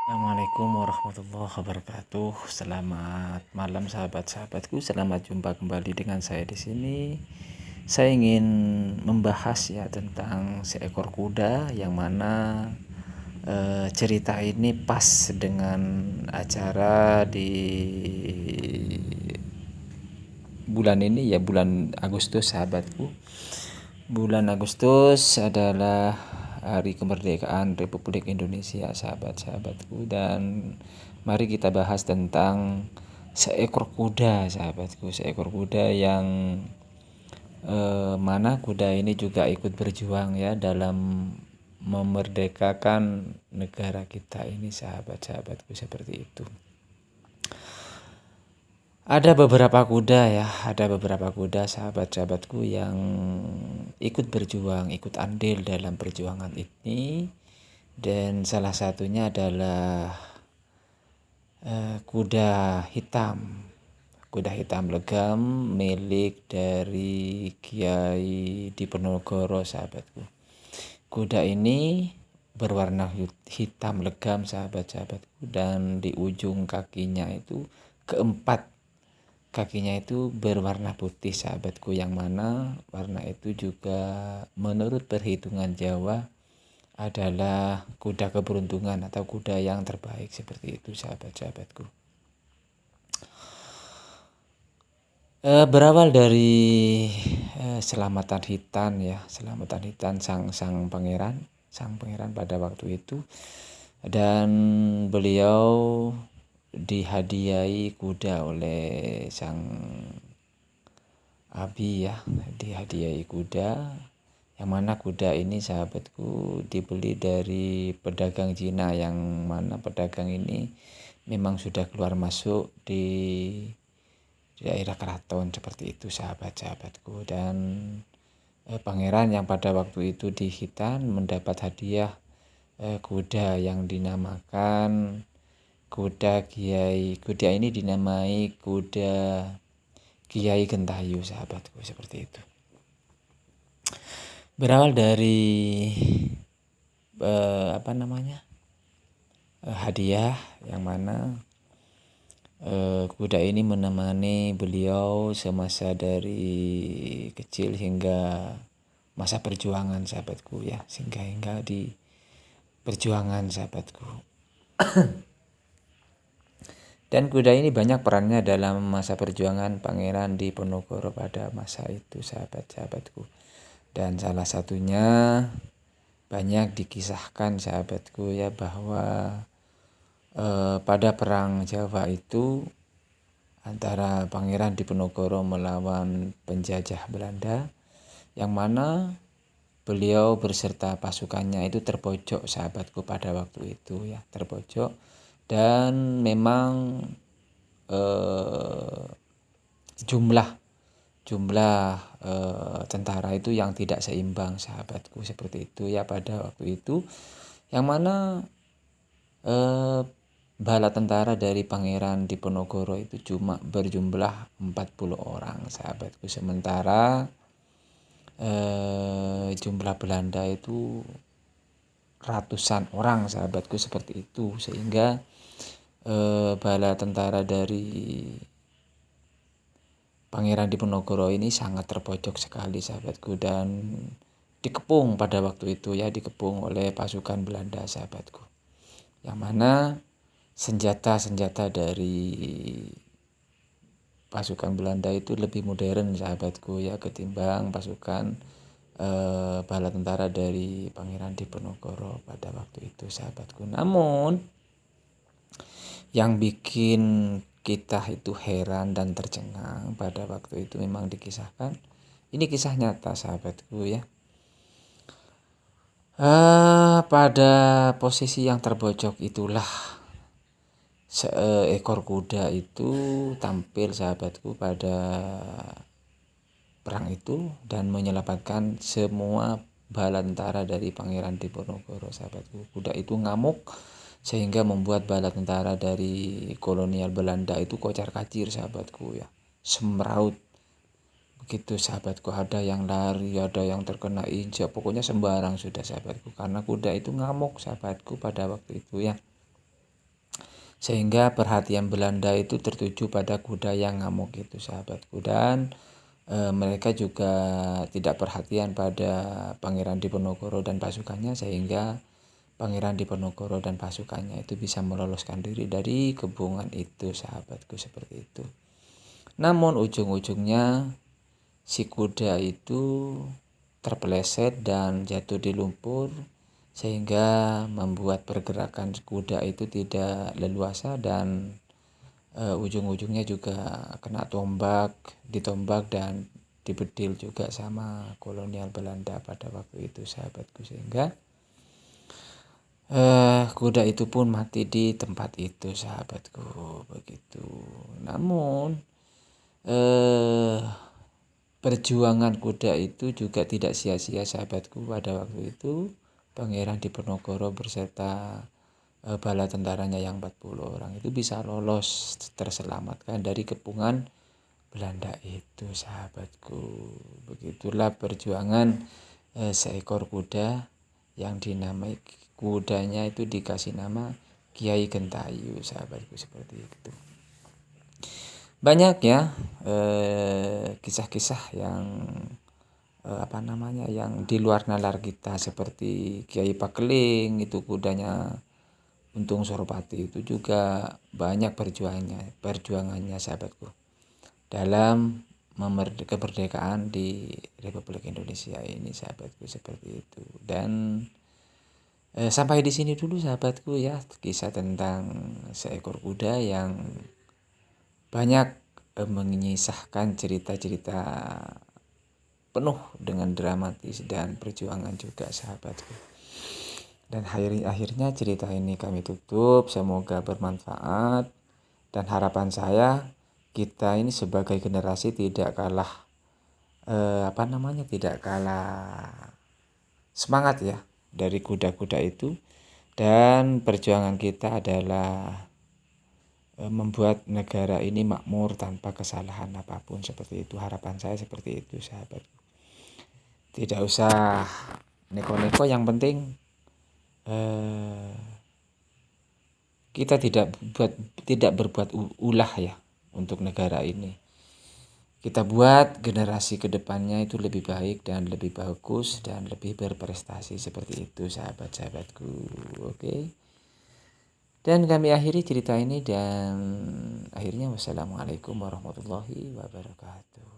Assalamualaikum warahmatullahi wabarakatuh. Selamat malam sahabat-sahabatku. Selamat jumpa kembali dengan saya di sini. Saya ingin membahas ya tentang seekor kuda yang mana cerita ini pas dengan acara di bulan ini ya, bulan Agustus sahabatku. Bulan Agustus adalah hari kemerdekaan Republik Indonesia sahabat-sahabatku, dan mari kita bahas tentang seekor kuda sahabatku. Seekor kuda yang mana kuda ini juga ikut berjuang ya dalam memerdekakan negara kita ini sahabat-sahabatku, seperti itu. Ada beberapa kuda sahabat-sahabatku yang ikut berjuang, ikut andil dalam perjuangan ini, dan salah satunya adalah kuda hitam legam milik dari Kiai Diponegoro sahabatku. Kuda ini berwarna hitam legam sahabat-sahabatku, dan di ujung kakinya itu berwarna putih sahabatku, yang mana warna itu juga menurut perhitungan Jawa adalah kuda keberuntungan atau kuda yang terbaik, seperti itu sahabat-sahabatku. Berawal dari selamatan Hitan sang pangeran pada waktu itu, dan beliau dihadiahi kuda oleh sang Abi ya, dihadiahi kuda, yang mana kuda ini sahabatku dibeli dari pedagang Cina, yang mana pedagang ini memang sudah keluar masuk di daerah keraton, seperti itu sahabat-sahabatku. Dan pangeran yang pada waktu itu di Hitan mendapat hadiah kuda yang dinamakan kuda ini dinamai kuda Kiai Gentayu sahabatku, seperti itu. Berawal dari hadiah yang mana kuda ini menemani beliau semasa dari kecil hingga masa perjuangan sahabatku ya, hingga di perjuangan sahabatku. Dan kuda ini banyak perannya dalam masa perjuangan Pangeran Diponegoro pada masa itu sahabat-sahabatku. Dan salah satunya banyak dikisahkan sahabatku ya, bahwa pada perang Jawa itu antara Pangeran Diponegoro melawan penjajah Belanda, yang mana beliau berserta pasukannya itu terpojok sahabatku pada waktu itu ya, terpojok. Dan memang jumlah tentara itu yang tidak seimbang sahabatku, seperti itu ya pada waktu itu, yang mana bala tentara dari Pangeran Diponegoro itu cuma berjumlah 40 orang sahabatku, sementara jumlah Belanda itu ratusan orang sahabatku, seperti itu. Sehingga bala tentara dari Pangeran Diponegoro ini sangat terpojok sekali sahabatku, dan dikepung pada waktu itu ya, dikepung oleh pasukan Belanda sahabatku, yang mana senjata dari pasukan Belanda itu lebih modern sahabatku ya, ketimbang pasukan bala tentara dari Pangeran Diponegoro pada waktu itu sahabatku. Namun yang bikin kita itu heran dan tercengang pada waktu itu memang dikisahkan, ini kisah nyata sahabatku ya, pada posisi yang terbojok itulah seekor kuda itu tampil sahabatku pada perang itu dan menyelamatkan semua bala tentara dari Pangeran Diponegoro sahabatku. Kuda itu ngamuk sehingga membuat bala tentara dari kolonial Belanda itu kocar-kacir sahabatku ya, semraut begitu sahabatku. Ada yang lari, ada yang terkena injak, pokoknya sembarang sudah sahabatku, karena kuda itu ngamuk sahabatku pada waktu itu ya. Sehingga perhatian Belanda itu tertuju pada kuda yang ngamuk itu sahabatku, dan mereka juga tidak perhatian pada Pangeran Diponegoro dan pasukannya, sehingga Pangeran Diponegoro dan pasukannya itu bisa meloloskan diri dari kebungan itu sahabatku, seperti itu. Namun ujung-ujungnya si kuda itu terpeleset dan jatuh di lumpur, sehingga membuat pergerakan kuda itu tidak leluasa, dan ujung-ujungnya juga kena ditombak dan dibedil juga sama kolonial Belanda pada waktu itu sahabatku, sehingga kuda itu pun mati di tempat itu sahabatku, begitu. Namun perjuangan kuda itu juga tidak sia-sia sahabatku. Pada waktu itu Pangeran Diponegoro beserta bala tentaranya yang 40 orang itu bisa lolos, terselamatkan dari kepungan Belanda itu sahabatku. Begitulah perjuangan seekor kuda yang dinamai, kudanya itu dikasih nama Kiai Gentayu sahabatku, seperti itu. Banyak ya kisah-kisah yang yang di luar nalar kita, seperti Kiai Pakeling itu kudanya Untung Suropati, itu juga banyak perjuangannya sahabatku dalam kemerdekaan di Republik Indonesia ini sahabatku, seperti itu. Dan sampai di sini dulu sahabatku ya, kisah tentang seekor kuda yang banyak mengisahkan cerita-cerita penuh dengan dramatis dan perjuangan juga sahabatku. Dan akhirnya cerita ini kami tutup, semoga bermanfaat, dan harapan saya kita ini sebagai generasi tidak kalah tidak kalah semangat ya dari kuda-kuda itu, dan perjuangan kita adalah membuat negara ini makmur tanpa kesalahan apapun, seperti itu. Harapan saya seperti itu sahabat. Tidak usah neko-neko, yang penting kita tidak berbuat ulah ya untuk negara ini. Kita buat generasi kedepannya itu lebih baik dan lebih bagus dan lebih berprestasi, seperti itu sahabat-sahabatku. Oke. Dan kami akhiri cerita ini, dan akhirnya wassalamualaikum warahmatullahi wabarakatuh.